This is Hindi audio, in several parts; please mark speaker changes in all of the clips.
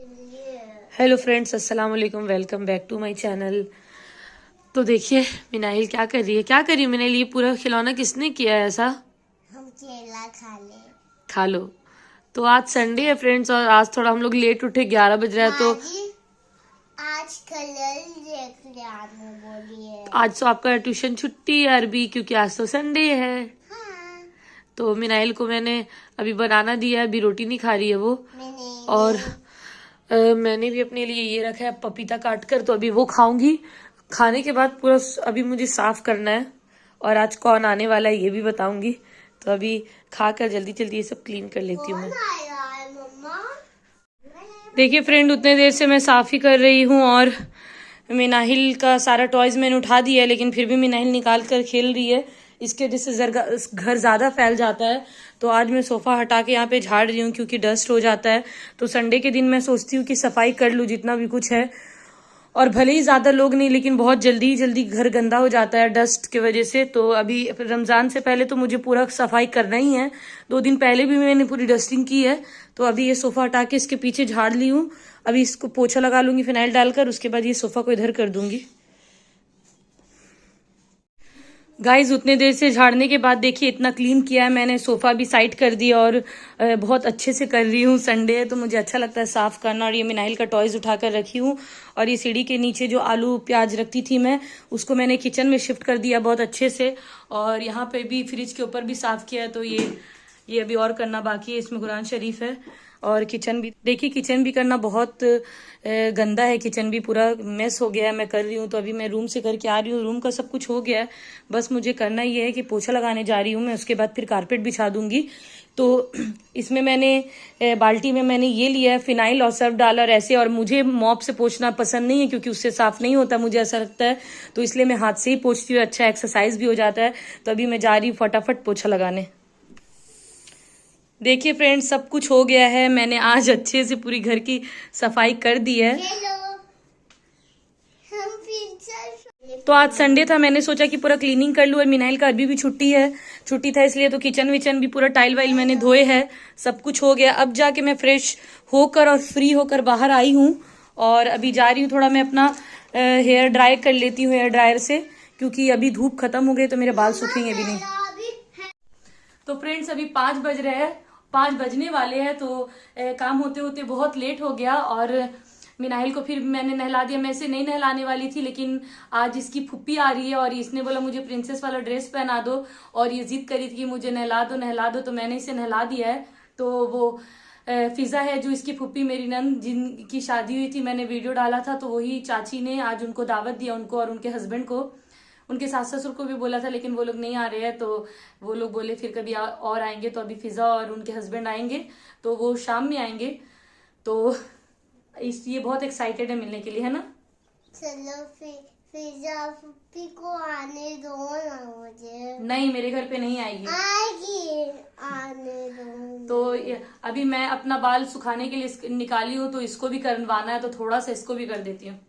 Speaker 1: हेलो फ्रेंड्स, अस्सलाम वालेकुम। Welcome back to my channel. तो देखिए मिनाइल क्या कर रही है। क्या कर रही है मिनाइल? ये पूरा खिलौना किसने किया है ऐसा?
Speaker 2: हम केला खा ले।
Speaker 1: खा लो। तो आज संडे है फ्रेंड्स, और आज थोड़ा हम लोग लेट उठे, 11 बज रहा है। तो
Speaker 2: आज कलर लेके आने बोली है।
Speaker 1: आज तो आपका ट्यूशन छुट्टी है अरबी, क्योंकि आज तो संडे है।
Speaker 2: हाँ।
Speaker 1: तो मिनाइल को मैंने अभी बनाना दिया है, अभी रोटी नहीं खा रही है वो। और मैंने भी अपने लिए ये रखा है पपीता काट कर, तो अभी वो खाऊंगी। खाने के बाद पूरा अभी मुझे साफ करना है, और आज कौन आने वाला है ये भी बताऊंगी। तो अभी खाकर जल्दी जल्दी ये सब क्लीन कर लेती हूँ मैं। देखिए फ्रेंड, उतने देर से मैं साफ ही कर रही हूँ, और मिनाहिल का सारा टॉयज मैंने उठा दिया है, लेकिन फिर भी मिनाहिल निकाल कर खेल रही है। इसके वजह से घर ज़्यादा फैल जाता है। तो आज मैं सोफ़ा हटा के यहाँ पे झाड़ रही हूँ, क्योंकि डस्ट हो जाता है। तो संडे के दिन मैं सोचती हूँ कि सफाई कर लूँ जितना भी कुछ है। और भले ही ज़्यादा लोग नहीं, लेकिन बहुत जल्दी जल्दी घर गंदा हो जाता है डस्ट की वजह से। तो अभी रमज़ान से पहले तो मुझे पूरा सफाई करना ही है। 2 दिन पहले भी मैंने पूरी डस्टिंग की है। तो अभी ये सोफ़ा हटा के इसके पीछे झाड़ ली हूँ। अभी इसको पोछा लगा लूंगी फिनाइल डालकर, उसके बाद ये सोफ़ा को इधर कर दूंगी। गाइज, उतने देर से झाड़ने के बाद देखिए इतना क्लीन किया है मैंने। सोफा भी साइड कर दिया, और बहुत अच्छे से कर रही हूँ। संडे है तो मुझे अच्छा लगता है साफ करना। और ये मिनाइल का टॉयज उठा कर रखी हूँ। और ये सीढ़ी के नीचे जो आलू प्याज रखती थी मैं, उसको मैंने किचन में शिफ्ट कर दिया बहुत अच्छे से। और यहाँ पे भी फ्रिज के ऊपर भी साफ किया है। तो ये अभी और करना बाकी है। इसमें कुरान शरीफ है। और किचन भी देखिए, किचन भी करना बहुत गंदा है। किचन भी पूरा मेस हो गया है। मैं कर रही हूँ, तो अभी मैं रूम से करके आ रही हूँ। रूम का सब कुछ हो गया है, बस मुझे करना ये है कि पोछा लगाने जा रही हूँ मैं। उसके बाद फिर कारपेट बिछा दूंगी। तो इसमें मैंने बाल्टी में मैंने ये लिया है फिनाइल और सर्फ डाला, और ऐसे। और मुझे मॉप से पोछना पसंद नहीं है, क्योंकि उससे साफ नहीं होता, मुझे ऐसा लगता है। तो इसलिए मैं हाथ से ही पोछती हूँ। अच्छा एक्सरसाइज भी हो जाता है। तो अभी मैं जा रही हूँ फटाफट पोछा लगाने। देखिए फ्रेंड्स, सब कुछ हो गया है। मैंने आज अच्छे से पूरी घर की सफाई कर दी है। तो आज संडे था, मैंने सोचा कि पूरा क्लीनिंग कर लूँ। और मिनाइल का अभी भी छुट्टी था, इसलिए तो किचन विचन भी पूरा टाइल वाइल मैंने धोए है। सब कुछ हो गया। अब जाके मैं फ्रेश होकर और फ्री होकर बाहर आई हूँ। और अभी जा रही हूँ, थोड़ा मैं अपना हेयर ड्राई कर लेती हूँ हेयर ड्रायर से, क्योंकि अभी धूप खत्म हो गई तो मेरे बाल सूखेंगे भी नहीं। तो फ्रेंड्स, अभी 5 बज रहे हैं, 5 बजने वाले हैं। तो काम होते होते बहुत लेट हो गया। और मिनाहिल को फिर मैंने नहला दिया। मैं इसे नहीं नहलाने वाली थी, लेकिन आज इसकी फुप्पी आ रही है, और इसने बोला मुझे प्रिंसेस वाला ड्रेस पहना दो। और ये जिद करी थी कि मुझे नहला दो। तो मैंने इसे नहला दिया है। तो वो फिजा है जो इसकी फुप्पी मेरी नंद जिनकी शादी हुई थी, मैंने वीडियो डाला था, तो वही चाची ने आज उनको दावत दिया, उनको और उनके हस्बैंड को। उनके सास ससुर को भी बोला था, लेकिन वो लोग नहीं आ रहे हैं। तो वो लोग बोले फिर कभी और आएंगे। तो अभी फिजा और उनके हस्बैंड आएंगे, तो वो शाम में आएंगे। तो ये बहुत एक्साइटेड है मिलने के लिए, है ना।
Speaker 2: चलो फिजा फुप्पी को आने दो ना मुझे।
Speaker 1: नहीं, मेरे घर पे नहीं आएगी।
Speaker 2: आने दो।
Speaker 1: तो अभी मैं अपना बाल सुखाने के लिए निकाली हूँ, तो इसको भी करवाना है, तो थोड़ा सा इसको भी कर देती हूँ।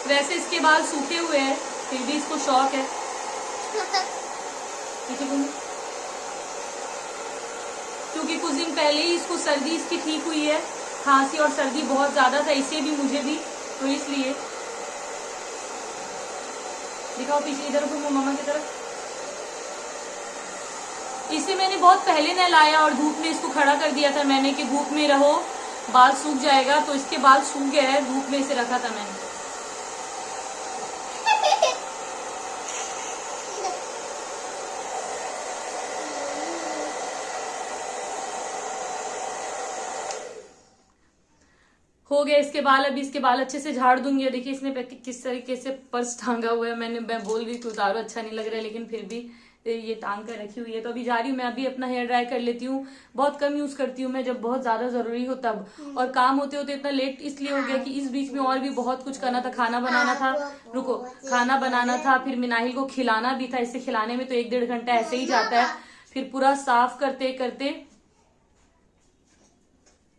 Speaker 1: वैसे इसके बाल सूखे हुए हैं, फिर भी इसको शौक है। क्योंकि कुछ दिन पहले ही इसको सर्दी इसकी ठीक हुई है। खांसी और सर्दी बहुत ज्यादा था, इसे भी मुझे भी। तो इसलिए दिखाओ पीछे, इधर को मम्मा की तरफ। इसे मैंने बहुत पहले नहलाया और धूप में इसको खड़ा कर दिया था मैंने, कि धूप में रहो, बाल सूख जाएगा। तो इसके बाल सूख गए हैं, धूप में इसे रखा था मैंने। हो गया इसके बाल। अभी इसके बाल अच्छे से झाड़ दूंगी। देखिए इसने किस तरीके से पर्स टांगा हुआ है। मैं बोल रही थी उतारो, अच्छा नहीं लग रहा है, लेकिन फिर भी ये टांग कर रखी हुई है। तो अभी जा रही हूँ मैं, अभी अपना हेयर ड्राई कर लेती हूँ। बहुत कम यूज करती हूँ मैं, जब बहुत ज्यादा जरूरी हो तब। और काम होते होते इतना लेट इसलिए हो गया कि इस बीच में और भी बहुत कुछ करना था। खाना बनाना था, रुको, खाना बनाना था, फिर मिनाहिल को खिलाना भी था। इसे खिलाने में तो 1-1.5 घंटा ऐसे ही जाता है। फिर पूरा साफ करते करते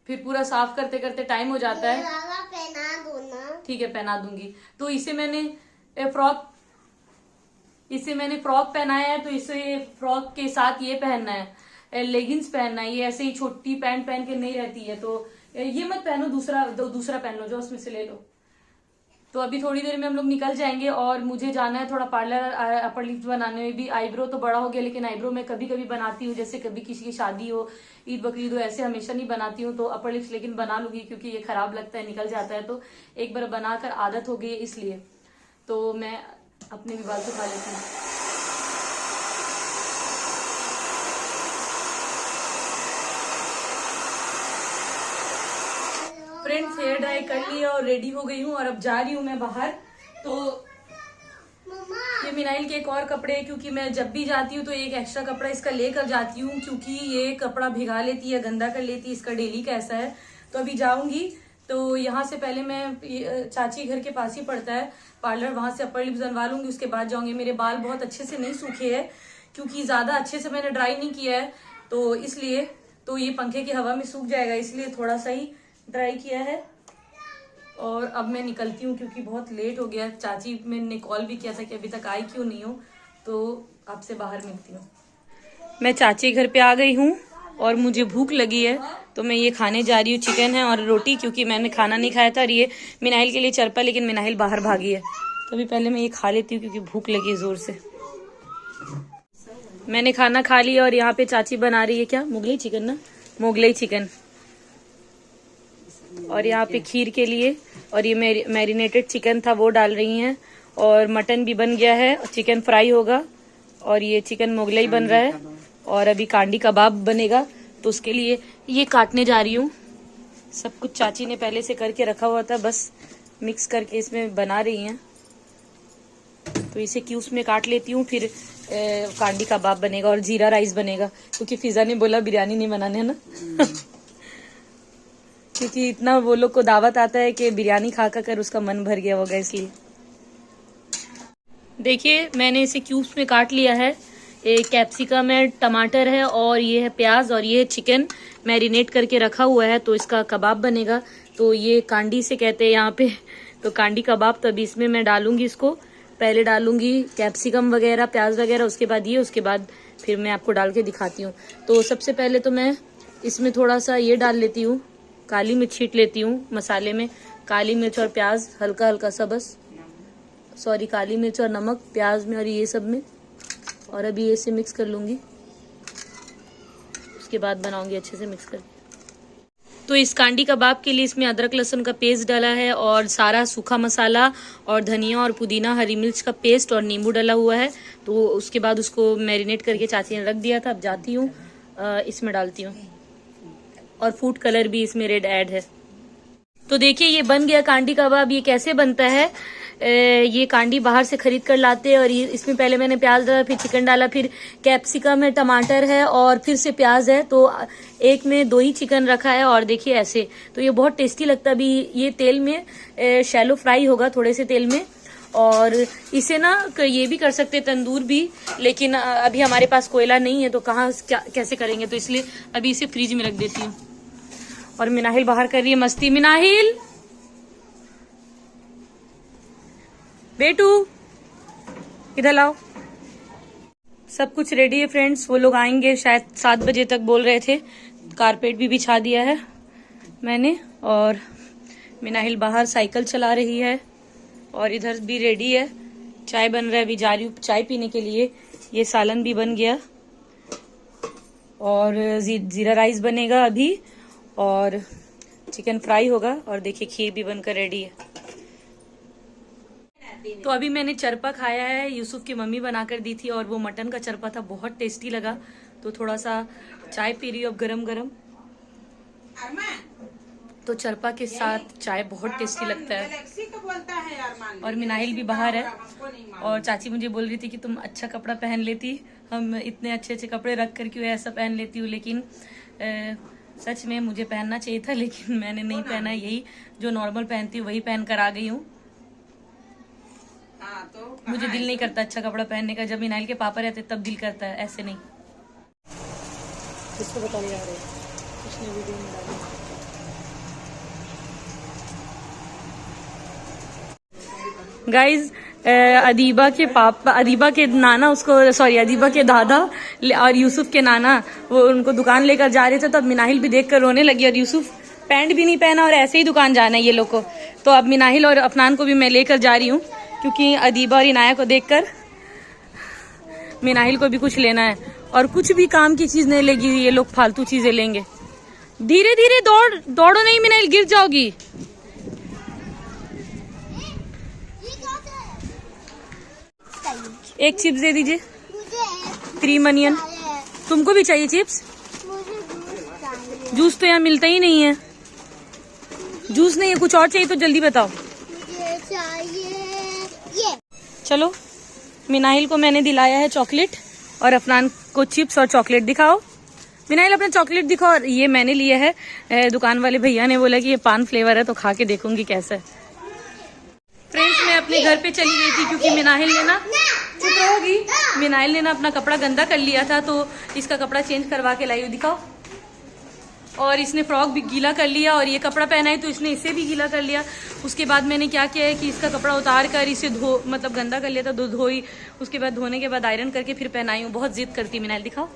Speaker 1: फिर पूरा साफ करते करते टाइम हो जाता है।
Speaker 2: लाला पहना दो ना।
Speaker 1: ठीक है, पहना दूंगी। तो इसे मैंने फ्रॉक पहनाया है, तो इसे फ्रॉक के साथ ये पहनना है, लेगिंग्स पहनना है। ये ऐसे ही छोटी पैंट पहन के नहीं रहती है, तो ये मत पहनो, दूसरा पहन लो, जो उसमें से ले लो। तो अभी थोड़ी देर में हम लोग निकल जाएंगे और मुझे जाना है थोड़ा पार्लर, अपर लिप्स बनाने में भी। आईब्रो तो बड़ा हो गया, लेकिन आईब्रो मैं कभी कभी बनाती हूँ, जैसे कभी किसी की शादी हो, ईद बकरीद हो, ऐसे हमेशा नहीं बनाती हूँ। तो अपर लिप्स लेकिन बना लूंगी, क्योंकि ये खराब लगता है, निकल जाता है। तो एक बार बनाकर आदत हो गई है, इसलिए तो मैं अपने भी बाल सुखा लेती हूँ। फ्रेंड्स, हेयर ड्राई कर लिया और रेडी हो गई हूँ और अब जा रही हूँ मैं बाहर। तो ये मिनाइल के एक और कपड़े, क्योंकि मैं जब भी जाती हूँ तो एक एक्स्ट्रा कपड़ा इसका लेकर जाती हूँ, क्योंकि ये कपड़ा भिगा लेती है, गंदा कर लेती है। इसका डेली का ऐसा है। तो अभी जाऊंगी, तो यहाँ से पहले मैं चाची घर के पास ही पड़ता है पार्लर, वहां से अपर लिप्स बनवा लूंगी, उसके बाद जाऊंगी। मेरे बाल बहुत अच्छे से नहीं सूखे हैं, क्योंकि ज्यादा अच्छे से मैंने ड्राई नहीं किया है, तो इसलिए तो ये पंखे की हवा में सूख जाएगा, इसलिए थोड़ा सा ही ड्राई किया है। और अब मैं निकलती हूँ, क्योंकि बहुत लेट हो गया। चाची मैंने कॉल भी किया था कि अभी तक आई क्यों नहीं हो, तो आपसे बाहर मिलती हूँ। मैं चाची घर पे आ गई हूँ और मुझे भूख लगी है, तो मैं ये खाने जा रही हूँ। चिकन है और रोटी, क्योंकि मैंने खाना नहीं खाया था। और ये मिनाइल के लिए चरपा, लेकिन मिनाइल बाहर भागी है, तो अभी पहले मैं ये खा लेती हूँ, क्योंकि भूख लगी है जोर से। मैंने खाना खा लिया और यहाँ पे चाची बना रही है क्या, मुगलई चिकन ना, मुगलई चिकन। और यहाँ पे खीर के लिए, और ये मैरिनेटेड चिकन था वो डाल रही हैं। और मटन भी बन गया है, चिकन फ्राई होगा, और ये चिकन मुगलई बन रहा है। और अभी कांडी कबाब बनेगा, तो उसके लिए ये काटने जा रही हूँ। सब कुछ चाची ने पहले से करके रखा हुआ था, बस मिक्स करके इसमें बना रही हैं। तो इसे क्यूब्स में काट लेती हूँ, फिर कांडी कबाब बनेगा और जीरा राइस बनेगा, क्योंकि फिजा ने बोला बिरयानी नहीं बनाने है ना। क्योंकि इतना वो लोग को दावत आता है कि बिरयानी खा कर उसका मन भर गया होगा, इसलिए। देखिए, मैंने इसे क्यूब्स में काट लिया है। एक कैप्सिकम है, टमाटर है, और ये है प्याज, और ये है चिकन मैरिनेट करके रखा हुआ है, तो इसका कबाब बनेगा। तो ये कांडी से कहते हैं यहाँ पे, तो कांडी कबाब। तो अभी इसमें मैं डालूंगी, इसको पहले डालूंगी कैप्सिकम वगैरह, प्याज वगैरह, उसके बाद ये, उसके बाद फिर मैं आपको डाल के दिखाती हूँ। तो सबसे पहले तो मैं इसमें थोड़ा सा ये डाल लेती हूँ, काली मिर्च छींट लेती हूँ मसाले में। काली मिर्च और प्याज हल्का हल्का सा, बस सॉरी, काली मिर्च और नमक प्याज में और ये सब में। और अभी इसे मिक्स कर लूंगी, उसके बाद बनाऊंगी अच्छे से मिक्स करके। तो इस कांडी कबाब के लिए इसमें अदरक लहसुन का पेस्ट डाला है, और सारा सूखा मसाला और धनिया और पुदीना, हरी मिर्च का पेस्ट और नींबू डाला हुआ है। तो उसके बाद उसको मैरिनेट करके चाची ने रख दिया था। अब जाती हूँ इसमें डालती हूँ, और फूड कलर भी इसमें रेड ऐड है। तो देखिए, ये बन गया कांडी कबाब। ये कैसे बनता है, ये कांडी बाहर से खरीद कर लाते हैं, और ये इसमें पहले मैंने प्याज डाला, फिर चिकन डाला, फिर कैप्सिकम है, टमाटर है, और फिर से प्याज है। तो एक में 2 ही चिकन रखा है, और देखिए ऐसे। तो ये बहुत टेस्टी लगता है। अभी ये तेल में शैलो फ्राई होगा, थोड़े से तेल में। और इसे ना ये भी कर सकते हैं, तंदूर भी, लेकिन अभी हमारे पास कोयला नहीं है, तो कहाँ कैसे करेंगे, तो इसलिए अभी इसे फ्रिज में रख देती हूँ। और मिनाहिल बाहर कर रही है मस्ती। मिनाहिल बेटू, इधर लाओ। सब कुछ रेडी है फ्रेंड्स, वो लोग आएंगे शायद 7 बजे तक बोल रहे थे। कारपेट भी बिछा दिया है मैंने, और मिनाहिल बाहर साइकिल चला रही है, और इधर भी रेडी है। चाय बन रहा है, अभी जा रही हूँ चाय पीने के लिए। ये सालन भी बन गया, और जीरा राइस बनेगा अभी, और चिकन फ्राई होगा, और देखिए खीर भी बनकर रेडी है। तो अभी मैंने चरपा खाया है, यूसुफ की मम्मी बनाकर दी थी, और वो मटन का चरपा था, बहुत टेस्टी लगा। तो थोड़ा सा चाय पी रही हूँ अब गरम गरम। तो चरपा के साथ चाय बहुत टेस्टी लगता है। और मिनाइल भी बाहर है, और चाची मुझे बोल रही थी कि तुम अच्छा कपड़ा पहन लेती, हम इतने अच्छे अच्छे कपड़े रख कर क्यों ऐसा पहन लेती हूँ। लेकिन सच में मुझे पहनना चाहिए था, लेकिन मैंने नहीं पहना। यही जो नॉर्मल पहनती हूँ वही पहन कर आ गई हूँ। मुझे दिल नहीं करता अच्छा कपड़ा पहनने का। जब मिनाइल के पापा रहते तब दिल करता है, ऐसे नहीं। किसको बताने जा रहे हैं, उसने वीडियो में डाली। गाइज अदीबा के पापा, अदीबा के नाना उसको, सॉरी अदीबा के दादा और यूसुफ के नाना वो उनको दुकान लेकर जा रहे थे, तो अब मिनाहिल भी देखकर रोने लगी और यूसुफ पैंट भी नहीं पहना और ऐसे ही दुकान जाना है ये लोग को। तो अब मिनाहिल और अफनान को भी मैं लेकर जा रही हूँ क्योंकि अदीबा और इनाया को देखकर मिनाहिल को भी कुछ लेना है। और कुछ भी काम की चीज नहीं लेगी, ये लोग फालतू चीजें लेंगे। धीरे धीरे दौड़ो नहीं मिनाहिल, गिर जाओगी। एक चिप्स दे दीजिए,
Speaker 2: मुझे
Speaker 1: क्रीम अनियन। तुमको भी चाहिए चिप्स?
Speaker 2: मुझे जूस चाहिए।
Speaker 1: जूस तो यहाँ मिलता ही नहीं है। जूस नहीं है, कुछ और चाहिए तो जल्दी बताओ।
Speaker 2: मुझे चाहिए ये।
Speaker 1: चलो, मिनाहिल को मैंने दिलाया है चॉकलेट और अफनान को चिप्स और चॉकलेट। दिखाओ मिनाहिल अपना चॉकलेट दिखाओ। और ये मैंने लिया है, दुकान वाले भैया ने बोला कि ये पान फ्लेवर है, तो खा के देखूंगी कैसा है। फ्रेंड्स, मैं अपने घर पे चली गई थी क्योंकि मिनाहिल ने ना, चुप रहोगी, मिनाहिल ने ना अपना कपड़ा गंदा कर लिया था, तो इसका कपड़ा चेंज करवा के लाई हूँ। दिखाओ। और इसने फ्रॉक भी गीला कर लिया और ये कपड़ा पहना है तो इसने इसे भी गीला कर लिया। उसके बाद मैंने क्या किया है कि इसका कपड़ा उतार कर इसे मतलब गंदा कर लिया था, धोई। उसके बाद धोने के बाद आयरन करके फिर पहनाई हूँ। बहुत जिद करती मिनाइल। दिखाओ,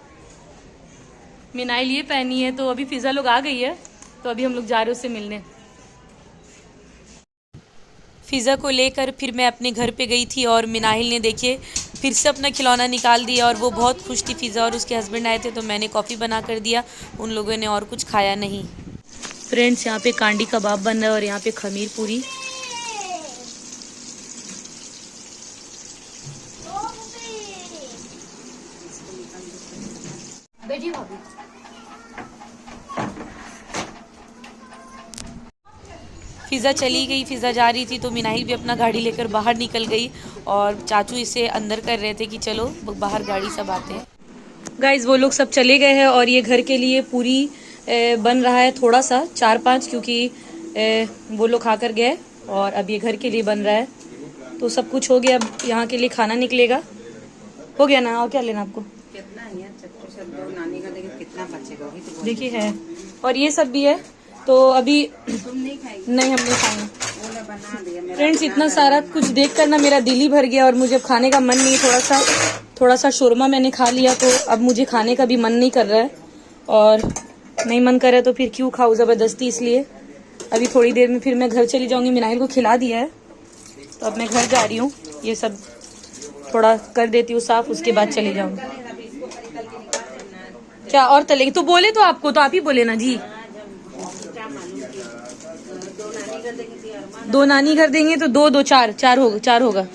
Speaker 1: मिनाइल ये पहनी है। तो अभी फिजा लोग आ गई है, तो अभी हम लोग जा रहे हैं उससे मिलने। फिजा को लेकर फिर मैं अपने घर पे गई थी और मिनाहिल ने देखिए फिर से अपना खिलौना निकाल दिया और वो बहुत खुश थी। फिजा और उसके हस्बैंड आए थे तो मैंने कॉफ़ी बना कर दिया, उन लोगों ने और कुछ खाया नहीं। फ्रेंड्स, यहाँ पे कांडी कबाब बन रहा है और यहाँ पे खमीर पूरी। फिज़ा चली गई, फिज़ा जा रही थी तो मिनाहिल भी अपना गाड़ी लेकर बाहर निकल गई और चाचू इसे अंदर कर रहे थे कि चलो बाहर गाड़ी सब आते हैं। गाइज, वो लोग सब चले गए हैं और ये घर के लिए पूरी बन रहा है थोड़ा सा, 4-5, क्योंकि वो लोग खा कर गए और अब ये घर के लिए बन रहा है। तो सब कुछ हो गया, अब यहाँ के लिए खाना निकलेगा। हो गया ना? और क्या लेना आपको?
Speaker 3: कितना है नानी का, देखिए कितना बचेगा।
Speaker 1: देखिए है, और ये सब भी है। तो अभी
Speaker 3: तुम नहीं खाएगी?
Speaker 1: नहीं, हम नहीं खाएंगे।
Speaker 3: वो बना दिया।
Speaker 1: फ्रेंड्स, इतना सारा कुछ देख कर ना मेरा दिल ही भर गया और मुझे अब खाने का मन नहीं। थोड़ा सा शोरमा मैंने खा लिया तो अब मुझे खाने का भी मन नहीं कर रहा है, और नहीं मन कर रहा है तो फिर क्यों खाऊं जबरदस्ती। इसलिए अभी थोड़ी देर में फिर मैं घर चली जाऊंगी। मिनाहिल को खिला दिया है तो अब मैं घर जा रही हूँ। ये सब थोड़ा कर देती हूँ साफ, उसके बाद चली जाऊंगी। क्या और तलेगी? तो बोले तो आपको, तो आप ही बोले ना जी। 2 नानी घर देंगे तो 2 4 होगा।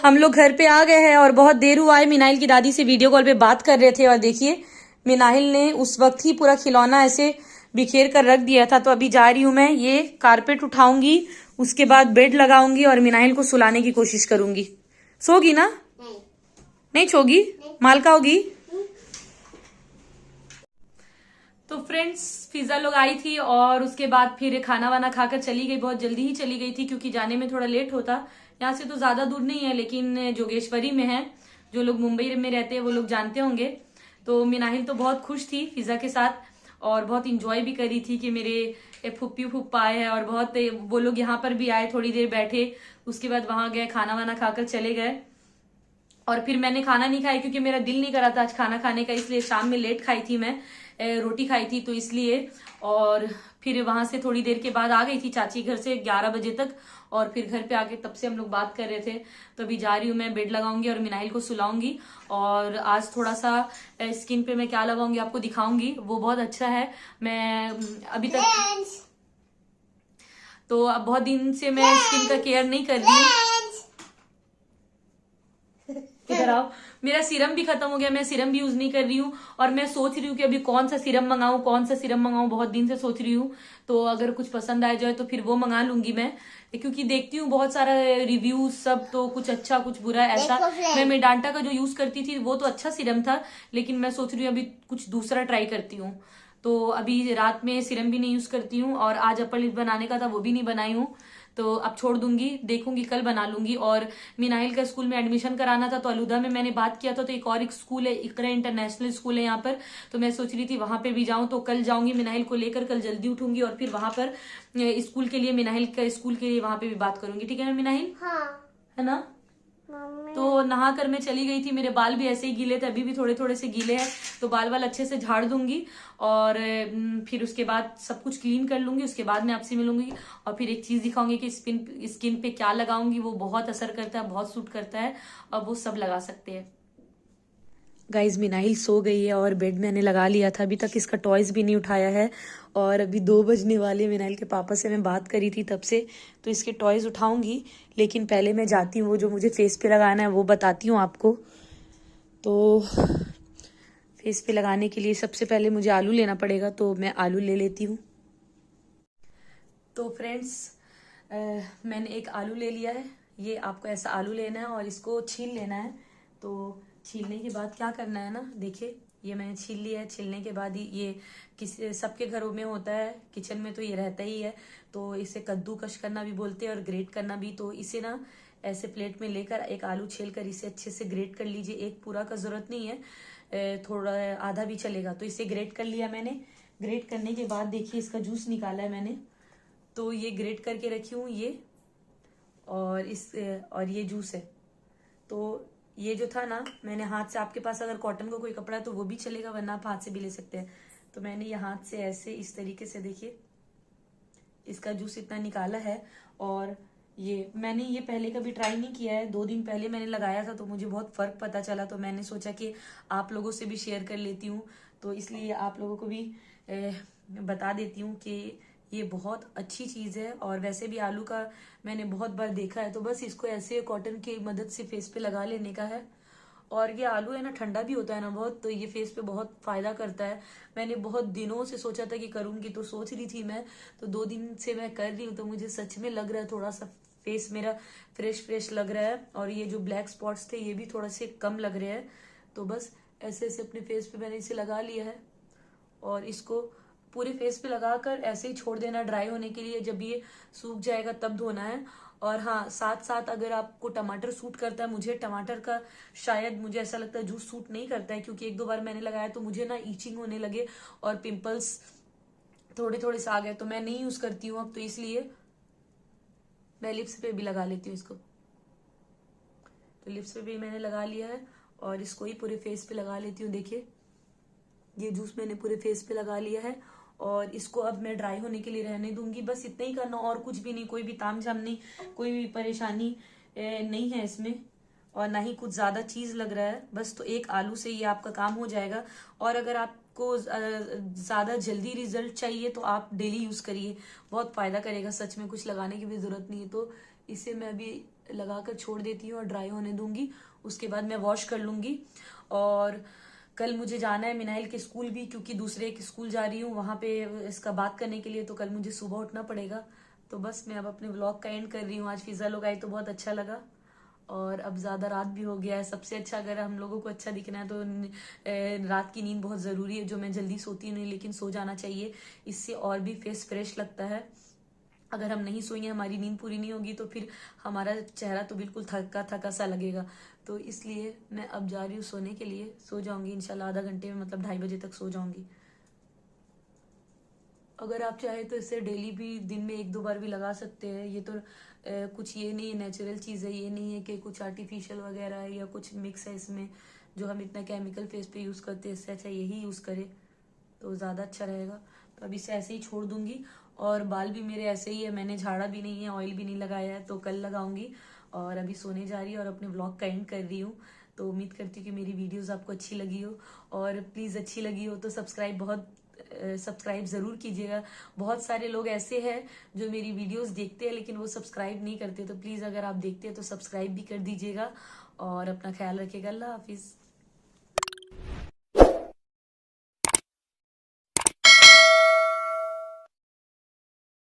Speaker 1: हम लोग घर पे आ गए हैं और बहुत देर हुआ है। मिनाहिल की दादी से वीडियो कॉल पे बात कर रहे थे और देखिए मिनाहिल ने उस वक्त ही पूरा खिलौना ऐसे बिखेर कर रख दिया था। तो अभी जा रही हूँ मैं, ये कारपेट उठाऊंगी, उसके बाद बेड लगाऊंगी और मिनाहिल को सुलाने की कोशिश करूंगी। सोगी ना? नहीं सोगी? मालका होगी। तो फ्रेंड्स, फिजा लोग आई थी और उसके बाद फिर खाना वाना खाकर चली गई। बहुत जल्दी ही चली गई थी क्योंकि जाने में थोड़ा लेट होता। यहाँ से तो ज्यादा दूर नहीं है, लेकिन जोगेश्वरी में है। जो लोग मुंबई में रहते हैं वो लोग जानते होंगे। तो मिनाहिल तो बहुत खुश थी फिजा के साथ और बहुत इंजॉय भी करी थी कि मेरे फुप्पी फुप्पा आए हैं। और बहुत वो लोग यहाँ पर भी आए, थोड़ी देर बैठे, उसके बाद वहां गए, खाना वाना खाकर चले गए। और फिर मैंने खाना नहीं खाया क्योंकि मेरा दिल नहीं करा था आज खाना खाने का, इसलिए शाम में लेट खाई थी, मैं रोटी खाई थी तो इसलिए। और फिर वहां से थोड़ी देर के बाद आ गई थी चाची घर से 11 बजे तक, और फिर घर पे आके तब से हम लोग बात कर रहे थे। तो अभी जा रही हूँ मैं, बेड लगाऊंगी और मिनाहिल को सुलाऊंगी। और आज थोड़ा सा स्किन पे मैं क्या लगाऊंगी आपको दिखाऊंगी, वो बहुत अच्छा है। मैं अभी तक तो अब बहुत दिन से मैं स्किन का केयर नहीं कर रही हूँ। इधर आओ। मेरा सीरम भी खत्म हो गया, मैं सीरम भी यूज नहीं कर रही हूँ और मैं सोच रही हूँ कि अभी कौन सा सीरम मंगाऊं, बहुत दिन से सोच रही हूँ। तो अगर कुछ पसंद आ जाए तो फिर वो मंगा लूंगी मैं, क्योंकि देखती हूँ बहुत सारा रिव्यू सब, तो कुछ अच्छा कुछ बुरा ऐसा। मैं मेडांटा का जो यूज करती थी वो तो अच्छा सीरम था, लेकिन मैं सोच रही हूँ अभी कुछ दूसरा ट्राई करती हूँ। तो अभी रात में सीरम भी नहीं यूज करती हूँ और आज अपर लिप बनाने का था वो भी नहीं बनाई हूँ। तो अब छोड़ दूंगी, देखूंगी कल बना लूंगी। और मिनाइल का स्कूल में एडमिशन कराना था, तो अलुदा में मैंने बात किया था, तो एक और एक स्कूल है, इकरा इंटरनेशनल स्कूल है यहाँ पर, तो मैं सोच रही थी वहां पे भी जाऊं। तो कल जाऊंगी मिनाइल को लेकर, कल जल्दी उठूंगी और फिर वहां पर स्कूल के लिए, मिनाइल का स्कूल के लिए वहां पे भी बात करूंगी। ठीक है ना मिनाइल,
Speaker 2: हाँ
Speaker 1: है ना।
Speaker 2: मम्मी।
Speaker 1: तो नहा कर मैं चली गई थी, मेरे बाल भी ऐसे ही गीले थे, अभी भी थोड़े थोड़े से गीले हैं, तो बाल अच्छे से झाड़ दूंगी और फिर उसके बाद सब कुछ क्लीन कर लूंगी। उसके बाद मैं आपसे मिलूंगी और फिर एक चीज दिखाऊंगी कि स्किन पे क्या लगाऊंगी, वो बहुत असर करता है, बहुत सूट करता है और वो सब लगा सकते हैं। गाइज मिनाइल सो गई है और बेड मैंने लगा लिया था, अभी तक इसका टॉयज भी नहीं उठाया है और अभी 2 बजने वाले। मिनाइल के पापा से मैं बात करी थी तब से, तो इसके टॉयज उठाऊंगी, लेकिन पहले मैं जाती हूँ, वो जो मुझे फेस पे लगाना है वो बताती हूँ आपको। तो फेस पे लगाने के लिए सबसे पहले मुझे आलू लेना पड़ेगा, तो मैं आलू ले लेती हूँ। तो फ्रेंड्स मैंने एक आलू ले लिया है, ये आपको ऐसा आलू लेना है और इसको छील लेना है। तो छीलने के बाद क्या करना है ना, देखिए ये मैंने छील लिया है। छीलने के बाद ही ये किसी सबके घरों में होता है, किचन में तो ये रहता ही है, तो इसे कद्दूकश करना भी बोलते हैं और ग्रेट करना भी। तो इसे ना ऐसे प्लेट में लेकर एक आलू छील कर इसे अच्छे से ग्रेट कर लीजिए। एक पूरा का जरूरत नहीं है, थोड़ा आधा भी चलेगा। तो इसे ग्रेट कर लिया मैंने। ग्रेट करने के बाद देखिए इसका जूस निकाला है मैंने, तो ये ग्रेट करके रखी हूँ ये, और ये जूस है। तो ये जो था ना, मैंने हाथ से, आपके पास अगर कॉटन का कोई कपड़ा है तो वो भी चलेगा, वरना आप हाथ से भी ले सकते हैं। तो मैंने ये हाथ से ऐसे इस तरीके से देखिए इसका जूस इतना निकाला है। और ये मैंने ये पहले कभी ट्राई नहीं किया है, 2 दिन पहले मैंने लगाया था तो मुझे बहुत फर्क पता चला, तो मैंने सोचा कि आप लोगों से भी शेयर कर लेती हूँ। तो इसलिए आप लोगों को भी बता देती हूँ कि ये बहुत अच्छी चीज है। और वैसे भी आलू का मैंने बहुत बार देखा है, तो बस इसको ऐसे कॉटन की मदद से फेस पे लगा लेने का है। और ये आलू है ना, ठंडा भी होता है ना बहुत, तो ये फेस पे बहुत फायदा करता है। मैंने बहुत दिनों से सोचा था कि करूंगी, तो सोच रही थी मैं, तो 2 दिन से मैं कर रही हूँ, तो मुझे सच में लग रहा है थोड़ा सा फेस मेरा फ्रेश फ्रेश लग रहा है। और ये जो ब्लैक स्पॉट्स थे ये भी थोड़ा से कम लग रहे हैं। तो बस ऐसे ऐसे अपने फेस पे मैंने इसे लगा लिया है और इसको पूरे फेस पे लगाकर ऐसे ही छोड़ देना ड्राई होने के लिए। जब ये सूख जाएगा तब धोना है। और हाँ, साथ साथ अगर आपको टमाटर सूट करता है, मुझे टमाटर का शायद मुझे ऐसा लगता है जूस सूट नहीं करता है, क्योंकि 1-2 बार मैंने लगाया तो मुझे ना ईचिंग होने लगे और पिंपल्स थोड़े थोड़े से आ गए, तो मैं नहीं यूज करती हूँ अब। तो इसलिए मैं लिप्स पे भी लगा लेती हूँ इसको। तो लिप्स पे भी मैंने लगा लिया है और इसको ही पूरे फेस पे लगा लेती हूँ। देखिए ये जूस मैंने पूरे फेस पे लगा लिया है और इसको अब मैं ड्राई होने के लिए रहने दूंगी। बस इतना ही करना, और कुछ भी नहीं, कोई भी तामझाम नहीं, कोई भी परेशानी नहीं है इसमें, और ना ही कुछ ज्यादा चीज लग रहा है। बस तो एक आलू से ये आपका काम हो जाएगा। और अगर आपको ज्यादा जल्दी रिजल्ट चाहिए तो आप डेली यूज करिए, बहुत फायदा करेगा सच में, कुछ लगाने की भी जरूरत नहीं है। तो इसे मैं अभी लगाकर छोड़ देती हूँ और ड्राई होने दूंगी, उसके बाद मैं वॉश कर लूंगी। और कल मुझे जाना है मिनाइल के स्कूल भी, क्योंकि दूसरे एक स्कूल जा रही हूँ वहां पे इसका बात करने के लिए, तो कल मुझे सुबह उठना पड़ेगा। तो बस मैं अब अपने व्लॉग का एंड कर रही हूँ। आज फिजा लोग आई तो बहुत अच्छा लगा, और अब ज्यादा रात भी हो गया है। सबसे अच्छा, अगर हम लोगों को अच्छा दिखना है तो रात की नींद बहुत जरूरी है, जो मैं जल्दी सोती नहीं, लेकिन सो जाना चाहिए, इससे और भी फेस फ्रेश लगता है। अगर हम नहीं सोएंगे, हमारी नींद पूरी नहीं होगी, तो फिर हमारा चेहरा तो बिल्कुल थका थका सा लगेगा। तो इसलिए मैं अब जा रही हूँ सोने के लिए, सो जाऊंगी इंशाल्लाह आधा घंटे में, मतलब 2:30 बजे तक सो जाऊंगी। अगर आप चाहे तो इसे डेली भी दिन में 1-2 बार भी लगा सकते हैं। ये तो कुछ ये नहीं है, नेचुरल चीज है, ये नहीं है कि कुछ आर्टिफिशियल वगैरह है या कुछ मिक्स है इसमें, जो हम इतना केमिकल फेस पे यूज करते हैं। इससे अच्छा यही यूज करे तो ज्यादा अच्छा रहेगा। तो अब इसे ऐसे ही छोड़ दूंगी। और बाल भी मेरे ऐसे ही है, मैंने झाड़ा भी नहीं है, ऑयल भी नहीं लगाया है, तो कल लगाऊंगी। और अभी सोने जा रही है और अपने व्लॉग का एंड कर रही हूँ। तो उम्मीद करती हूँ कि मेरी वीडियोस आपको अच्छी लगी हो, और प्लीज अच्छी लगी हो तो सब्सक्राइब जरूर कीजिएगा। बहुत सारे लोग ऐसे हैं जो मेरी वीडियोस देखते हैं लेकिन वो सब्सक्राइब नहीं करते, तो प्लीज अगर आप देखते हैं तो सब्सक्राइब भी कर दीजिएगा। और अपना ख्याल रखिएगा। अल्लाह हाफिज।